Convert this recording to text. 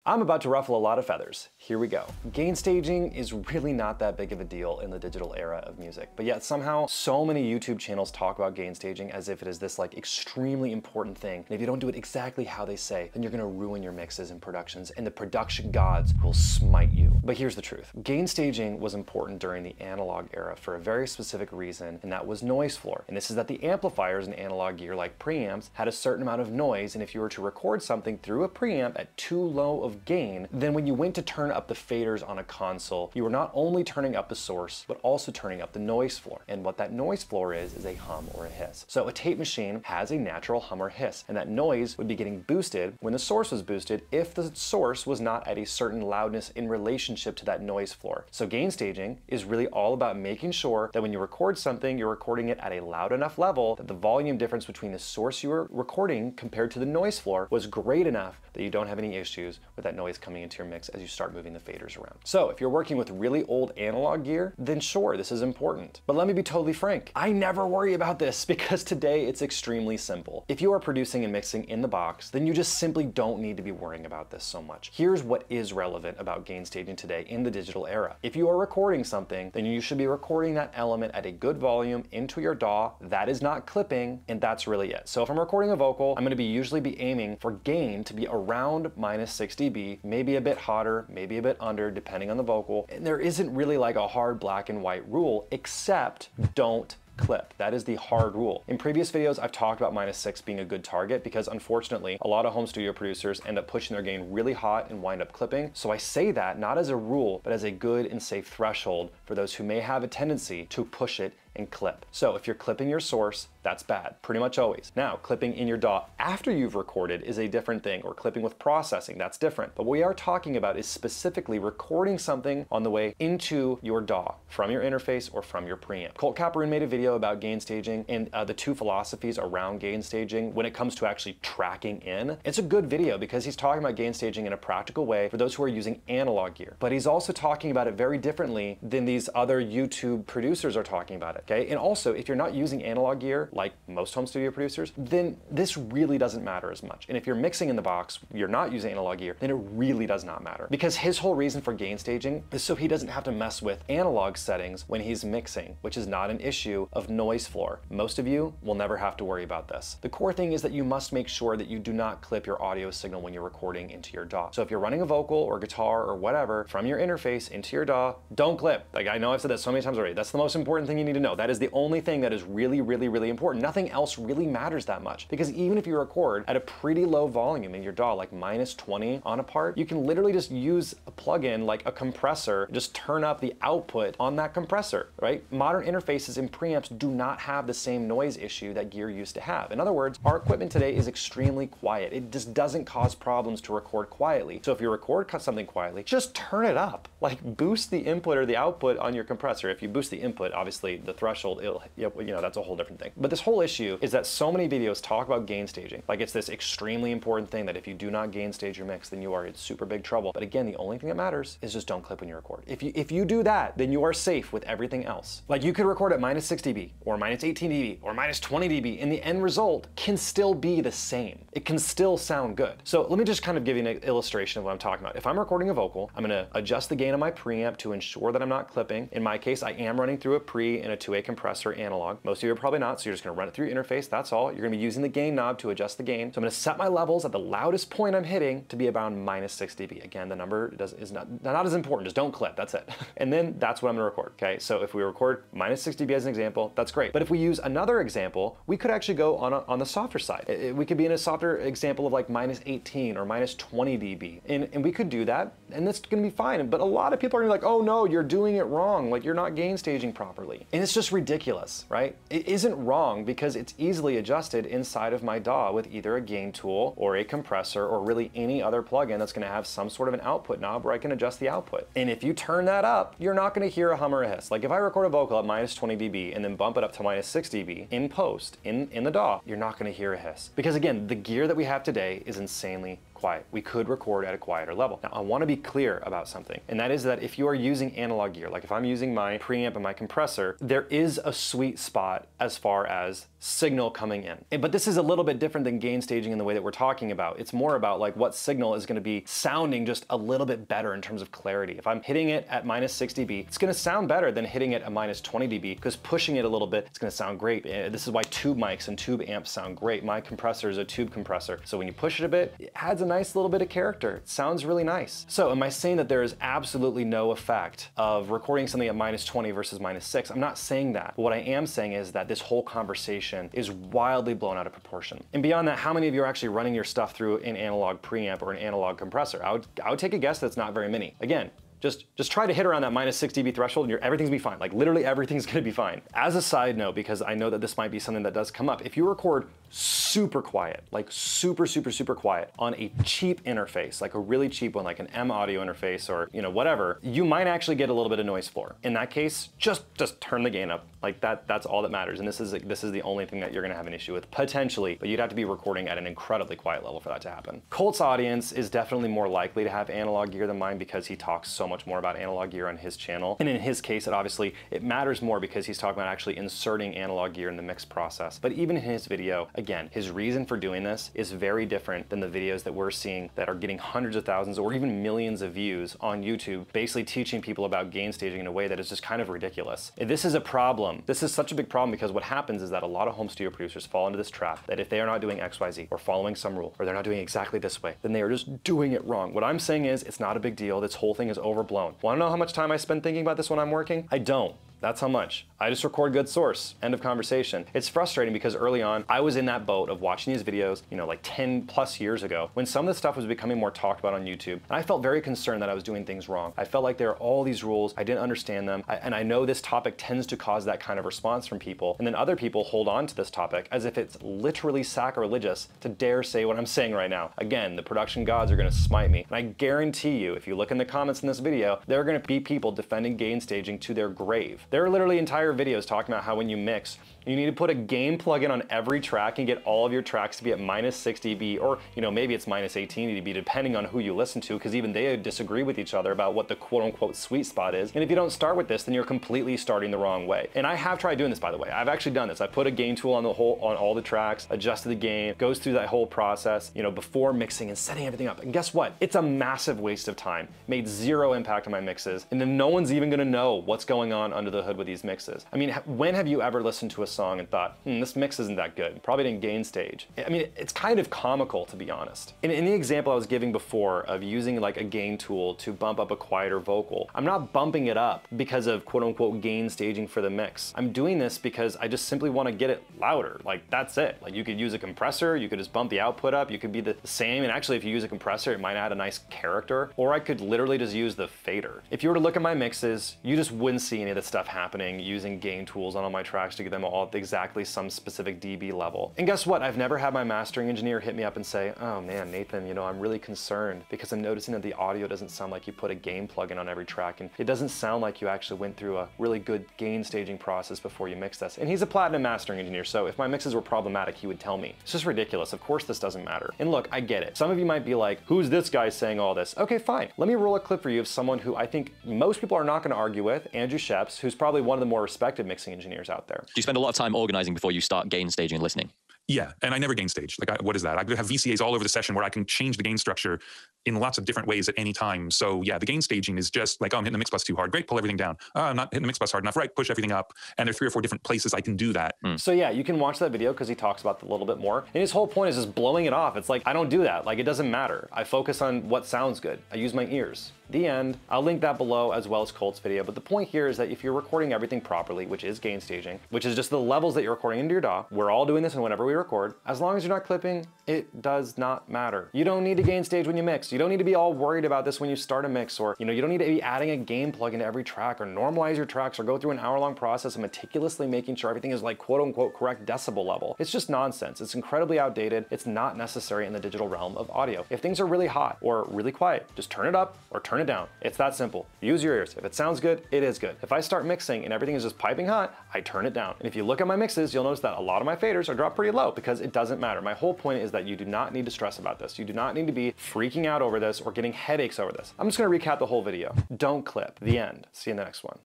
I'm about to ruffle a lot of feathers. Here we go. Gain staging is really not that big of a deal in the digital era of music, but yet somehow so many YouTube channels talk about gain staging as if it is this like extremely important thing. And if you don't do it exactly how they say, then you're gonna ruin your mixes and productions and the production gods will smite you. But here's the truth. Gain staging was important during the analog era for a very specific reason, and that was noise floor. And this is that the amplifiers in analog gear like preamps had a certain amount of noise, and if you were to record something through a preamp at too low of gain, then when you went to turn up the faders on a console, you were not only turning up the source, but also turning up the noise floor. And what that noise floor is a hum or a hiss. So a tape machine has a natural hum or hiss, and that noise would be getting boosted when the source was boosted if the source was not at a certain loudness in relationship to that noise floor. So gain staging is really all about making sure that when you record something, you're recording it at a loud enough level that the volume difference between the source you were recording compared to the noise floor was great enough that you don't have any issues with that noise coming into your mix as you start moving the faders around. So if you're working with really old analog gear, then sure, this is important. But let me be totally frank, I never worry about this because today it's extremely simple. If you are producing and mixing in the box, then you just simply don't need to be worrying about this so much. Here's what is relevant about gain staging today in the digital era. If you are recording something, then you should be recording that element at a good volume into your DAW. That is not clipping, and that's really it. So if I'm recording a vocal, I'm gonna usually be aiming for gain to be around -6 dB, maybe a bit hotter, maybe a bit under, depending on the vocal. And there isn't really like a hard black and white rule, except don't clip. That is the hard rule. In previous videos, I've talked about -6 being a good target because unfortunately, a lot of home studio producers end up pushing their gain really hot and wind up clipping. So I say that not as a rule, but as a good and safe threshold for those who may have a tendency to push it and clip. So if you're clipping your source, that's bad, pretty much always. Now, clipping in your DAW after you've recorded is a different thing, or clipping with processing, that's different. But what we are talking about is specifically recording something on the way into your DAW from your interface or from your preamp. Colt Caparoon made a video about gain staging and the two philosophies around gain staging when it comes to actually tracking in. It's a good video because he's talking about gain staging in a practical way for those who are using analog gear. But he's also talking about it very differently than these other YouTube producers are talking about it. Okay? And also, if you're not using analog gear, like most home studio producers, then this really doesn't matter as much. And if you're mixing in the box, you're not using analog gear, then it really does not matter. Because his whole reason for gain staging is so he doesn't have to mess with analog settings when he's mixing, which is not an issue of noise floor. Most of you will never have to worry about this. The core thing is that you must make sure that you do not clip your audio signal when you're recording into your DAW. So if you're running a vocal or guitar or whatever from your interface into your DAW, don't clip. Like, I know I've said that so many times already. That's the most important thing you need to know. That is the only thing that is really, really, really important. Nothing else really matters that much. Because even if you record at a pretty low volume in your DAW, like -20 on a part, you can literally just use a plugin like a compressor, just turn up the output on that compressor, right? Modern interfaces and preamps do not have the same noise issue that gear used to have. In other words, our equipment today is extremely quiet. It just doesn't cause problems to record quietly. So if you record something quietly, just turn it up. Like, boost the input or the output on your compressor. If you boost the input, obviously the threshold, that's a whole different thing. But this whole issue is that so many videos talk about gain staging. Like, it's this extremely important thing that if you do not gain stage your mix, then you are in super big trouble. But again, the only thing that matters is just don't clip when you record. If you do that, then you are safe with everything else. Like, you could record at -6 dB or -18 dB or -20 dB, and the end result can still be the same. It can still sound good. So let me just kind of give you an illustration of what I'm talking about. If I'm recording a vocal, I'm gonna adjust the gain on my preamp to ensure that I'm not clipping. In my case, I am running through a pre and a 2A compressor analog. Most of you are probably not, so you're just gonna run it through your interface, that's all. You're gonna be using the gain knob to adjust the gain. So I'm gonna set my levels at the loudest point I'm hitting to be around -6 dB. Again, the number is not as important, just don't clip, that's it. And then that's what I'm gonna record, okay? So if we record -6 dB as an example, that's great. But if we use another example, we could actually go on the softer side. We could be in a softer example of like -18 or -20 dB. And we could do that, and that's gonna be fine. But a lot of people are gonna be like, oh no, you're doing it wrong. Like, you're not gain staging properly. And it's just ridiculous, right? It isn't wrong because it's easily adjusted inside of my DAW with either a gain tool or a compressor or really any other plugin that's gonna have some sort of an output knob where I can adjust the output. And if you turn that up, you're not gonna hear a hum or a hiss. Like, if I record a vocal at -20 dB and then bump it up to -6 dB in post, in the DAW, you're not gonna hear a hiss. Because again, the gear that we have today is insanely quiet. We could record at a quieter level. Now, I want to be clear about something, and that is that if you are using analog gear, like if I'm using my preamp and my compressor, there is a sweet spot as far as signal coming in. But this is a little bit different than gain staging in the way that we're talking about. It's more about like what signal is going to be sounding just a little bit better in terms of clarity. If I'm hitting it at -6 dB, it's going to sound better than hitting it at -20 dB, because pushing it a little bit, it's going to sound great. This is why tube mics and tube amps sound great. My compressor is a tube compressor. So when you push it a bit, it adds a nice little bit of character. It sounds really nice. So am I saying that there is absolutely no effect of recording something at -20 versus -6? I'm not saying that. But what I am saying is that this whole conversation is wildly blown out of proportion. And beyond that, how many of you are actually running your stuff through an analog preamp or an analog compressor? I would take a guess that's not very many. Again, just try to hit around that -6 dB threshold and everything's gonna be fine. Like literally everything's gonna be fine. As a side note, because I know that this might be something that does come up, if you record super quiet, like super quiet on a cheap interface, like a really cheap one, like an M audio interface or whatever, you might actually get a little bit of noise floor. In that case, just turn the gain up. Like that's all that matters. And this is the only thing that you're gonna have an issue with potentially, but you'd have to be recording at an incredibly quiet level for that to happen. Colt's audience is definitely more likely to have analog gear than mine because he talks so much more about analog gear on his channel. And in his case, it matters more because he's talking about actually inserting analog gear in the mix process. But even in his video, again, his reason for doing this is very different than the videos that we're seeing that are getting hundreds of thousands or even millions of views on YouTube, basically teaching people about gain staging in a way that is just kind of ridiculous. This is a problem. This is such a big problem because what happens is that a lot of home studio producers fall into this trap that if they are not doing XYZ or following some rule or they're not doing exactly this way, then they are just doing it wrong. What I'm saying is it's not a big deal. This whole thing is overblown. Want to know how much time I spend thinking about this when I'm working? I don't. That's how much. I just record good source. End of conversation. It's frustrating because early on, I was in that boat of watching these videos, like 10 plus years ago, when some of the stuff was becoming more talked about on YouTube. And I felt very concerned that I was doing things wrong. I felt like there are all these rules, I didn't understand them. And I know this topic tends to cause that kind of response from people. And then other people hold on to this topic as if it's literally sacrilegious to dare say what I'm saying right now. Again, the production gods are gonna smite me. And I guarantee you, if you look in the comments in this video, there are gonna be people defending gain staging to their grave. There are literally entire videos talking about how when you mix, you need to put a gain plugin on every track and get all of your tracks to be at -6 dB, or maybe it's -18 dB, depending on who you listen to, because even they disagree with each other about what the quote-unquote sweet spot is. And if you don't start with this, then you're completely starting the wrong way. And I have tried doing this, by the way. I've actually done this. I put a gain tool on all the tracks, adjusted the gain, goes through that whole process, before mixing and setting everything up. And guess what? It's a massive waste of time. Made zero impact on my mixes, and then no one's even gonna know what's going on under the hood with these mixes. I mean, when have you ever listened to a song and thought, this mix isn't that good? Probably didn't gain stage. I mean, it's kind of comical, to be honest. In the example I was giving before of using like a gain tool to bump up a quieter vocal, I'm not bumping it up because of quote unquote gain staging for the mix. I'm doing this because I just simply want to get it louder. Like that's it. Like you could use a compressor, you could just bump the output up, you could be the same. And actually if you use a compressor, it might add a nice character, or I could literally just use the fader. If you were to look at my mixes, you just wouldn't see any of this stuff happening using gain tools on all my tracks to get them all at exactly some specific dB level. And guess what? I've never had my mastering engineer hit me up and say, oh man, Nathan, I'm really concerned because I'm noticing that the audio doesn't sound like you put a gain plugin on every track, and it doesn't sound like you actually went through a really good gain staging process before you mixed this. And he's a platinum mastering engineer, so if my mixes were problematic, he would tell me. It's just ridiculous. Of course this doesn't matter. And look, I get it. Some of you might be like, who's this guy saying all this? Okay, fine. Let me roll a clip for you of someone who I think most people are not going to argue with, Andrew Sheps, who's probably one of the more respected mixing engineers out there. Do you spend a lot of time organizing before you start gain staging and listening? Yeah, and I never gain stage. Like, what is that? I have VCAs all over the session where I can change the gain structure in lots of different ways at any time. So yeah, the gain staging is just like, oh, I'm hitting the mix bus too hard. Great, pull everything down. Oh, I'm not hitting the mix bus hard enough. Right, push everything up. And there's 3 or 4 different places I can do that. So yeah, you can watch that video because he talks about it a little bit more. And his whole point is just blowing it off. It's like, I don't do that. Like, it doesn't matter. I focus on what sounds good. I use my ears. The end. I'll link that below as well as Colt's video. But the point here is that if you're recording everything properly, which is gain staging, which is just the levels that you're recording into your DAW, we're all doing this and whenever we record, as long as you're not clipping, it does not matter. You don't need to gain stage when you mix. You don't need to be all worried about this when you start a mix, or you don't need to be adding a gain plugin to every track, or normalize your tracks, or go through an hour-long process of meticulously making sure everything is like quote-unquote correct decibel level. It's just nonsense. It's incredibly outdated. It's not necessary in the digital realm of audio. If things are really hot or really quiet, just turn it up or turn it down. It's that simple. Use your ears. If it sounds good, it is good. If I start mixing and everything is just piping hot, I turn it down. And if you look at my mixes, you'll notice that a lot of my faders are dropped pretty low. below because it doesn't matter. My whole point is that you do not need to stress about this. You do not need to be freaking out over this or getting headaches over this. I'm just gonna recap the whole video. Don't clip. The end. See you in the next one.